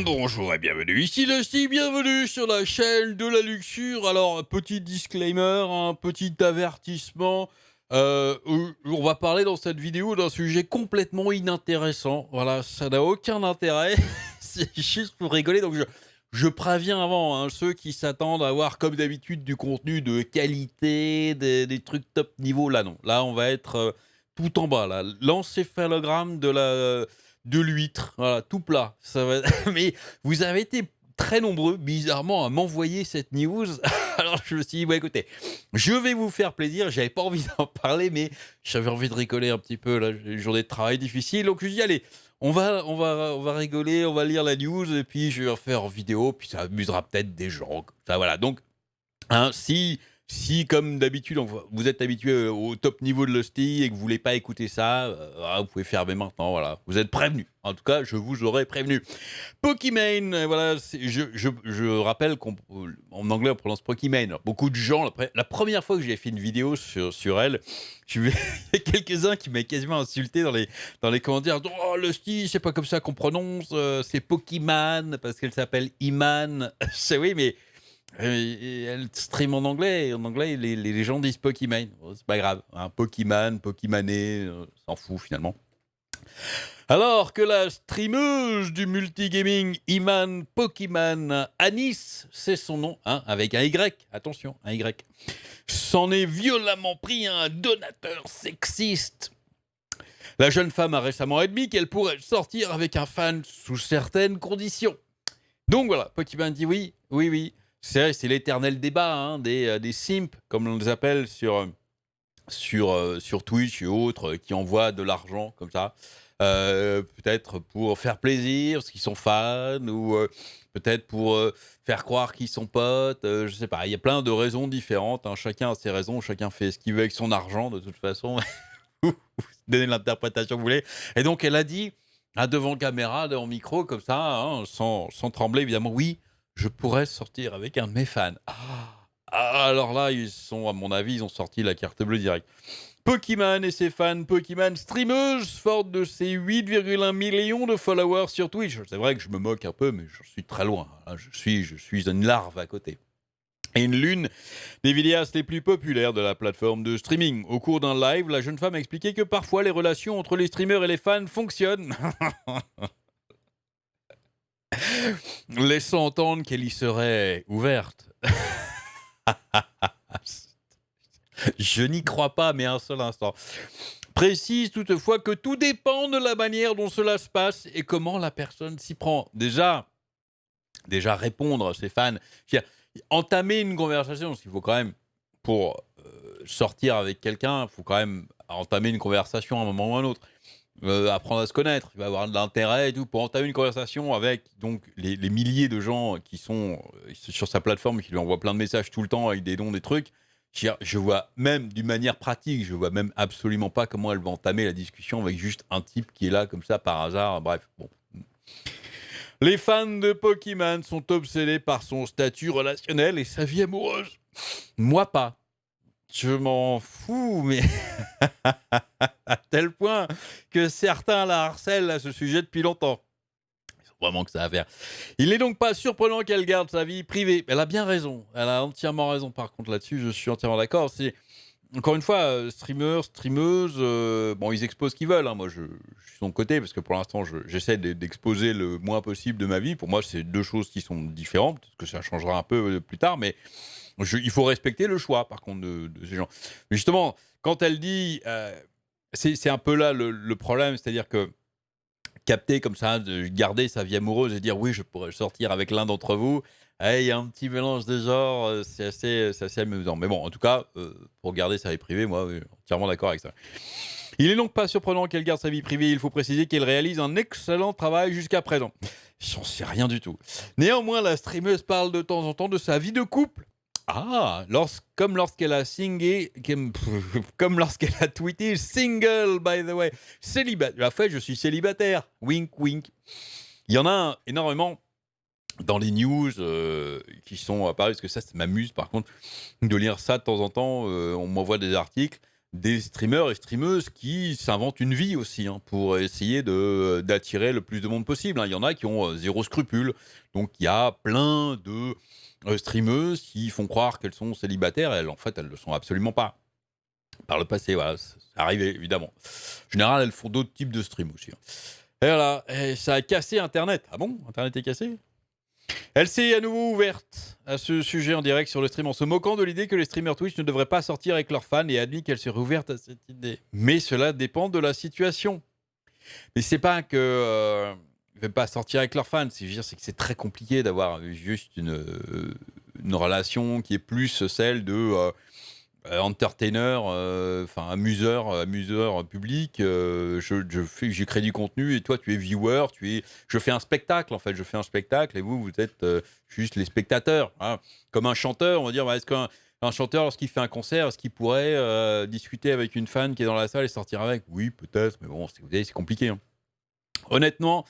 Bonjour et bienvenue, ici le Steve, bienvenue sur la chaîne de la luxure. Alors, un petit disclaimer, un petit avertissement. On va parler dans cette vidéo d'un sujet complètement inintéressant. Voilà, ça n'a aucun intérêt, c'est juste pour rigoler. Donc, je préviens avant ceux qui s'attendent à avoir, comme d'habitude, du contenu de qualité, des trucs top niveau. Là, non. Là, on va être tout en bas. Là, l'encéphalogramme de l'huître, voilà, tout plat. Ça va... Mais vous avez été très nombreux, bizarrement, à m'envoyer cette news. Alors je me suis dit, bon, écoutez, je vais vous faire plaisir. J'avais pas envie d'en parler, mais j'avais envie de rigoler un petit peu. Là, j'ai une journée de travail difficile. Donc je me suis dit, allez, on va rigoler, on va lire la news, et puis je vais en faire en vidéo, puis ça amusera peut-être des gens. Ça, voilà. Donc, si comme d'habitude, vous êtes habitué au top niveau de l'hostie et que vous voulez pas écouter ça, vous pouvez fermer maintenant, voilà. Vous êtes prévenus. En tout cas, je vous aurais prévenu. Pokimane, voilà, je rappelle qu'en anglais, on prononce Pokimane. Alors, beaucoup de gens, la première fois que j'ai fait une vidéo sur elle, il y a quelques-uns qui m'ont quasiment insulté dans les commentaires. Oh, l'hostie, c'est pas comme ça qu'on prononce, c'est Pokimane, parce qu'elle s'appelle Iman. Oui, mais elle stream en anglais. Et en anglais, les gens disent Pokimane. Bon, c'est pas grave. Pokiman, Pokimané, s'en fout finalement. Alors que la streameuse du multigaming Iman Pokiman, Anis, c'est son nom, avec un Y, attention, un Y, s'en est violemment pris un donateur sexiste. La jeune femme a récemment admis qu'elle pourrait sortir avec un fan sous certaines conditions. Donc voilà, Pokiman dit oui, oui, oui. C'est l'éternel débat des simps, comme on les appelle sur Twitch et autres, qui envoient de l'argent comme ça. Peut-être pour faire plaisir, parce qu'ils sont fans, ou peut-être pour faire croire qu'ils sont potes. Je sais pas, il y a plein de raisons différentes. Chacun a ses raisons, chacun fait ce qu'il veut avec son argent, de toute façon. Vous donnez l'interprétation que vous voulez. Et donc, elle a dit, devant caméra, devant micro, comme ça, sans trembler, évidemment, oui, je pourrais sortir avec un de mes fans. Alors là, à mon avis, ils ont sorti la carte bleue direct. Pokiman et ses fans, Pokiman streameuse, forte de ses 8,1 millions de followers sur Twitch. C'est vrai que je me moque un peu, mais je suis très loin. Je suis une larve à côté. Et l'une des vidéastes les plus populaires de la plateforme de streaming. Au cours d'un live, la jeune femme a expliqué que parfois les relations entre les streamers et les fans fonctionnent, laissant entendre qu'elle y serait ouverte. Je n'y crois pas, mais un seul instant. Précise toutefois que tout dépend de la manière dont cela se passe et comment la personne s'y prend. Déjà répondre à ses fans, entamer une conversation, parce qu'il faut quand même, pour sortir avec quelqu'un, il faut quand même entamer une conversation à un moment ou à un autre. Apprendre à se connaître, il va avoir de l'intérêt et tout, pour entamer une conversation avec donc les milliers de gens qui sont sur sa plateforme, qui lui envoient plein de messages tout le temps avec des dons, des trucs. Je vois même d'une manière pratique, je vois même absolument pas comment elle va entamer la discussion avec juste un type qui est là comme ça par hasard. Bref, bon. Les fans de Pokiman sont obsédés par son statut relationnel et sa vie amoureuse. Moi pas. Je m'en fous, mais à tel point que certains la harcèlent à ce sujet depuis longtemps. Ils ont vraiment que ça à faire. Il n'est donc pas surprenant qu'elle garde sa vie privée. Elle a bien raison. Elle a entièrement raison, par contre, là-dessus. Je suis entièrement d'accord. C'est, encore une fois, streamers, streameuses, bon, ils exposent ce qu'ils veulent. Moi, je suis de son côté, parce que pour l'instant, j'essaie d'exposer le moins possible de ma vie. Pour moi, c'est deux choses qui sont différentes, parce que ça changera un peu plus tard, mais il faut respecter le choix, par contre, de ces gens. Mais justement, quand elle dit... c'est un peu là le problème, c'est-à-dire que capter comme ça, de garder sa vie amoureuse et dire oui, je pourrais sortir avec l'un d'entre vous. Il y a un petit mélange de genres, c'est assez amusant. Mais bon, en tout cas, pour garder sa vie privée, moi, oui, entièrement d'accord avec ça. Il n'est donc pas surprenant qu'elle garde sa vie privée. Il faut préciser qu'elle réalise un excellent travail jusqu'à présent. J'en sais rien du tout. Néanmoins, la streameuse parle de temps en temps de sa vie de couple. Comme lorsqu'elle a comme lorsqu'elle a tweeté single, by the way, célibataire. En fait, je suis célibataire. Wink, wink. Il y en a énormément dans les news qui sont apparus, parce que ça m'amuse par contre de lire ça de temps en temps. On m'envoie des articles des streamers et streameuses qui s'inventent une vie aussi, hein, pour essayer d'attirer le plus de monde possible, hein. Il y en a qui ont, 0 scrupule. Donc il y a plein de, streameuses qui font croire qu'elles sont célibataires et elles, en fait, elles ne le sont absolument pas. Par le passé, voilà, c'est arrivé évidemment. En général, elles font d'autres types de streams aussi, hein. Et voilà, et ça a cassé internet. Ah bon? Internet est cassé? Elle s'est à nouveau ouverte à ce sujet en direct sur le stream en se moquant de l'idée que les streamers Twitch ne devraient pas sortir avec leurs fans et admis qu'elle s'est rouverte à cette idée. Mais cela dépend de la situation. Mais c'est pas que ne veulent pas sortir avec leurs fans, c'est, je veux dire, c'est que c'est très compliqué d'avoir juste une relation qui est plus celle de entertainer, enfin amuseur public. Je crée du contenu et toi tu es viewer, je fais un spectacle en fait, je fais un spectacle et vous êtes juste les spectateurs, hein. Comme un chanteur, on va dire, bah, est-ce qu'un chanteur lorsqu'il fait un concert, est-ce qu'il pourrait discuter avec une fan qui est dans la salle et sortir avec? Oui, peut-être, mais bon, vous voyez, c'est compliqué, hein. Honnêtement,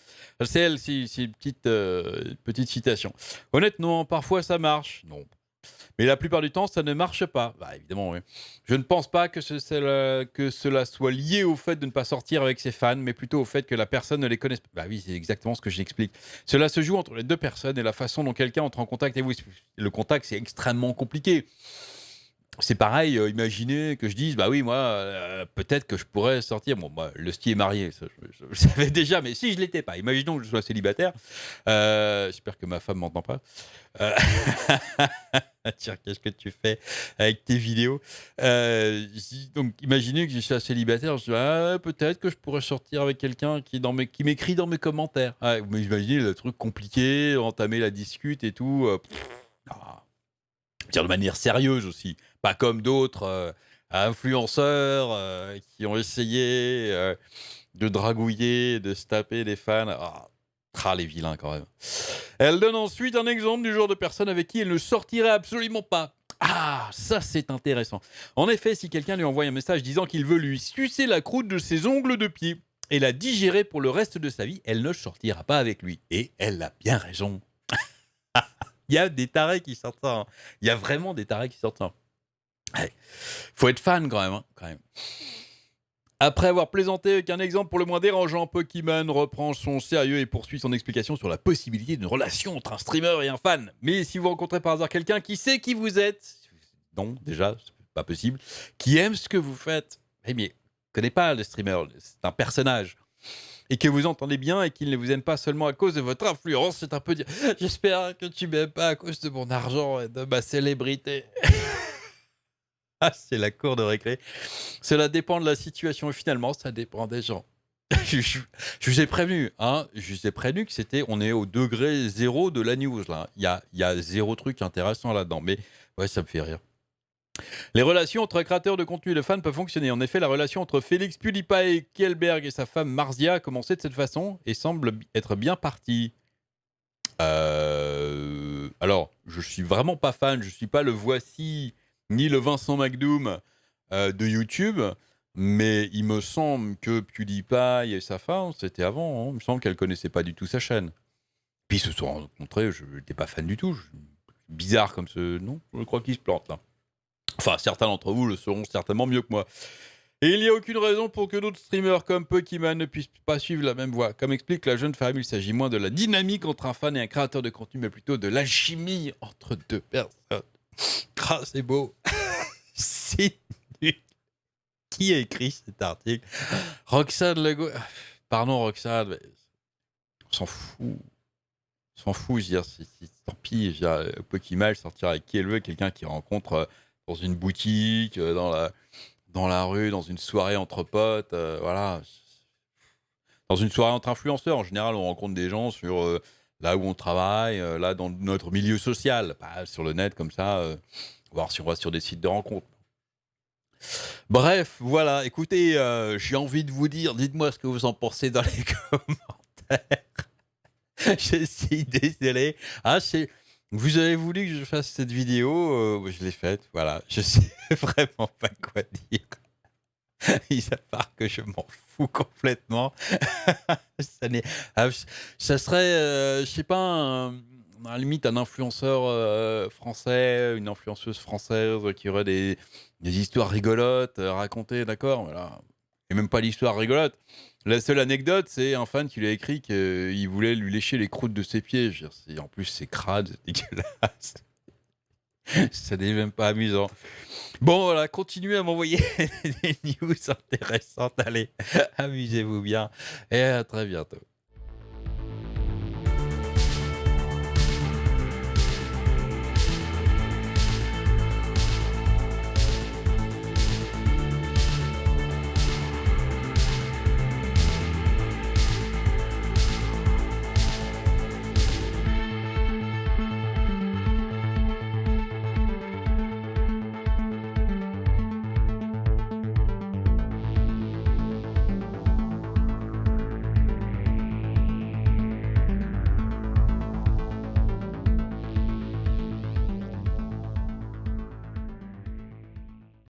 c'est une petite citation. Honnêtement, parfois ça marche. Non, mais la plupart du temps, ça ne marche pas. Bah, évidemment, oui. Je ne pense pas que cela soit lié au fait de ne pas sortir avec ses fans, mais plutôt au fait que la personne ne les connaisse pas. Bah oui, c'est exactement ce que j'explique. Cela se joue entre les deux personnes et la façon dont quelqu'un entre en contact avec vous. Le contact, c'est extrêmement compliqué. C'est pareil, imaginez que je dise, bah oui, moi, peut-être que je pourrais sortir. Bon, moi, le ski est marié, ça, je le savais déjà, mais si je l'étais pas, imaginons que je sois célibataire. J'espère que ma femme m'entend pas. Euh, Tiens, qu'est-ce que tu fais avec tes vidéos? Donc, imaginez que je suis célibataire, je dis, ah, peut-être que je pourrais sortir avec quelqu'un qui m'écrit dans mes commentaires. Ah, vous imaginez le truc compliqué, entamer la discute et tout. Ah. Dire de manière sérieuse aussi, pas comme d'autres influenceurs qui ont essayé de dragouiller, de se taper des fans. Les vilains quand même. Elle donne ensuite un exemple du genre de personne avec qui elle ne sortirait absolument pas. Ah, ça c'est intéressant. En effet, si quelqu'un lui envoie un message disant qu'il veut lui sucer la croûte de ses ongles de pied et la digérer pour le reste de sa vie, elle ne sortira pas avec lui. Et elle a bien raison. Il y a des tarés qui sortent ça, hein. Il y a vraiment des tarés qui sortent ça. Ouais. Faut être fan quand même, hein, quand même. Après avoir plaisanté avec un exemple pour le moins dérangeant, Pokémon reprend son sérieux et poursuit son explication sur la possibilité d'une relation entre un streamer et un fan. Mais si vous rencontrez par hasard quelqu'un qui sait qui vous êtes, non, déjà, c'est pas possible, qui aime ce que vous faites, mais ne connaît pas le streamer, c'est un personnage, et que vous entendez bien et qu'il ne vous aime pas seulement à cause de votre influence, c'est un peu dire « J'espère que tu m'aimes pas à cause de mon argent et de ma célébrité. » Ah, c'est la cour de récré. Cela dépend de la situation et finalement, ça dépend des gens. Je vous ai prévenu, hein, je vous ai prévenu que on est au degré zéro de la news là. Il y a zéro truc intéressant là-dedans, mais ouais, ça me fait rire. Les relations entre créateurs de contenu et de fans peuvent fonctionner. En effet, la relation entre Félix PewDiePie Kjellberg et sa femme Marzia a commencé de cette façon et semble être bien partie. Alors, je suis vraiment pas fan, je suis pas le Voici ni le Vincent McDoom de YouTube, mais il me semble que PewDiePie et sa femme, c'était avant, hein. Il me semble qu'elle connaissait pas du tout sa chaîne. Puis ils se sont rencontrés, je n'étais pas fan du tout. Bizarre comme ce... Non, je crois qu'ils se plantent là. Enfin, certains d'entre vous le seront certainement mieux que moi. Et il n'y a aucune raison pour que d'autres streamers comme Pokémon ne puissent pas suivre la même voie. Comme explique la jeune femme, il s'agit moins de la dynamique entre un fan et un créateur de contenu, mais plutôt de l'alchimie entre deux personnes. Ah, c'est beau. C'est nul. Qui a écrit cet article? Roxane Lego. Pardon, Roxane, mais on s'en fout. On s'en fout, je veux dire, tant pis. Je veux dire, Pokémon sortira avec qui elle veut, quelqu'un qui rencontre dans une boutique, dans la rue, dans une soirée entre potes, voilà. Dans une soirée entre influenceurs, en général, on rencontre des gens sur là où on travaille, là dans notre milieu social, pas sur le net comme ça, voir si on va sur des sites de rencontres. Bref, voilà, écoutez, j'ai envie de vous dire, dites-moi ce que vous en pensez dans les commentaires. Je suis désolé. Vous avez voulu que je fasse cette vidéo, je l'ai faite, voilà. Je sais vraiment pas quoi dire. Mis à part que je m'en fous complètement. Ça serait, je sais pas, à la limite, un influenceur, français, une influenceuse française qui aurait des histoires rigolotes, à raconter, d'accord, voilà et même pas l'histoire rigolote. La seule anecdote, c'est un fan qui lui a écrit qu'il voulait lui lécher les croûtes de ses pieds. Je veux dire, en plus, c'est crade, c'est dégueulasse. Ça n'est même pas amusant. Bon, voilà, continuez à m'envoyer des news intéressantes. Allez, amusez-vous bien et à très bientôt.